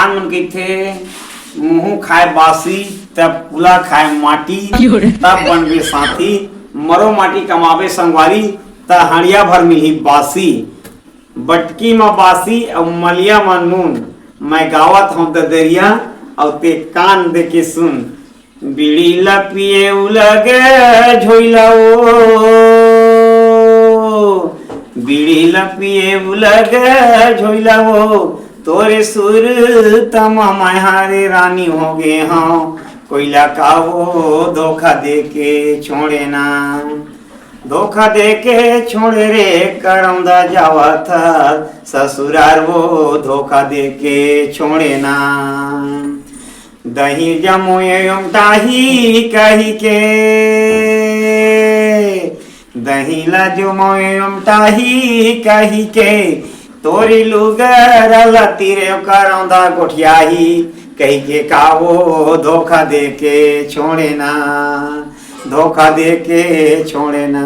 मन कइथे मुँह खाए बासी तब पुला खाए माटी तब बनबे साथी मरो माटी कमावे संगवारी त हड़िया भर मिली बासी बटकी में बासी और मलिया में नून मैं गावत हूँ दरिया और ते कान दे के सुन बीड़ी लपिए उलगे झोइला बीड़ी लपिए उलगे झोइला तोरे सुर तमा माहारे रानी हो गे हाँ कोयला का वो धोखा दे के छोड़े ना धोखा दे के छोड़े रे करौंदा जावा था ससुरार वो धोखा दे के छोड़े ना दही जमोए उमटाही कही के दही ला जमोए उमटाही कही के तोरी लुगर लतीरे करौंदा गोठियाही कही के कावो धोखा दे के छोड़े ना धोखा दे के छोड़े ना।